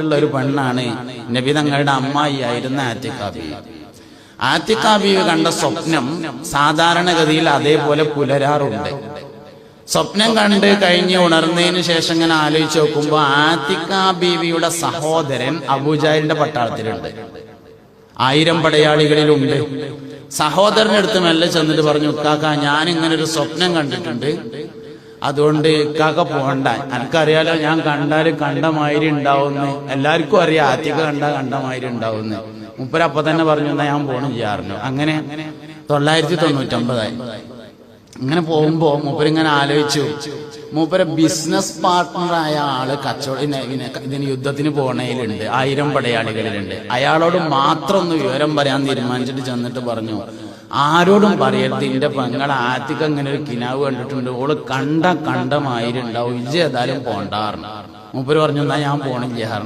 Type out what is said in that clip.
ഉള്ള ഒരു പെണ്ണാണ് നബി തങ്ങളുടെ അമ്മായിയായിരുന്ന ആത്തിഖ ബീവി. ആത്തിഖ ബീവി കണ്ട സ്വപ്നം സാധാരണഗതിയിൽ അതേപോലെ പുലരാറുണ്ട്. സ്വപ്നം കണ്ട് കഴിഞ്ഞ് ഉണർന്നതിന് ശേഷം ഇങ്ങനെ ആലോചിച്ച് നോക്കുമ്പോ ആത്തിഖ ബീവിയുടെ സഹോദരൻ അബൂജഹലിന്റെ പട്ടാളത്തിലുണ്ട്, 1000 പടയാളികളിലുണ്ട്. സഹോദരനടുത്ത് മെല്ലെ ചെന്നിട്ട് പറഞ്ഞു, ഇക്കാക്ക ഞാൻ ഇങ്ങനെ ഒരു സ്വപ്നം കണ്ടിട്ടുണ്ട്, അതുകൊണ്ട് ഇക്കാക്ക പോകണ്ട, എനിക്കറിയാലോ ഞാൻ കണ്ടാല് കണ്ടമാതിരി ഉണ്ടാവുന്നു, എല്ലാവർക്കും അറിയാം ആത്തിഖ കണ്ടമാതിരി ഉണ്ടാവുന്നു. മൂപ്പര് അപ്പൊ തന്നെ പറഞ്ഞു, എന്നാ ഞാൻ പോണം ചെയ്യാറുണ്ട്. അങ്ങനെ 999 ഇങ്ങനെ പോകുമ്പോ മൂപ്പരിങ്ങനെ ആലോചിച്ചു, മൂപ്പരെ ബിസിനസ് പാർട്ട്ണറായ ആള് ഇതിന് യുദ്ധത്തിന് പോണേലുണ്ട്, 1000 പടയാളികളിലുണ്ട്. അയാളോട് മാത്രം ഒന്ന് വിവരം പറയാൻ തീരുമാനിച്ചിട്ട് ചെന്നിട്ട് പറഞ്ഞു, ആരോടും പറയരുത്, എന്റെ പെങ്ങൾ ആത്തിഖ ഇങ്ങനെ ഒരു കിനാവ് കണ്ടിട്ടുണ്ട്, ഓള് കണ്ടമാതിരി ഉണ്ടാവും, ഇജ്ജ് ഏതായാലും പോണ്ടാറുണ്ട്. മൂപ്പര് പറഞ്ഞു, എന്നാ ഞാൻ പോണില്ല.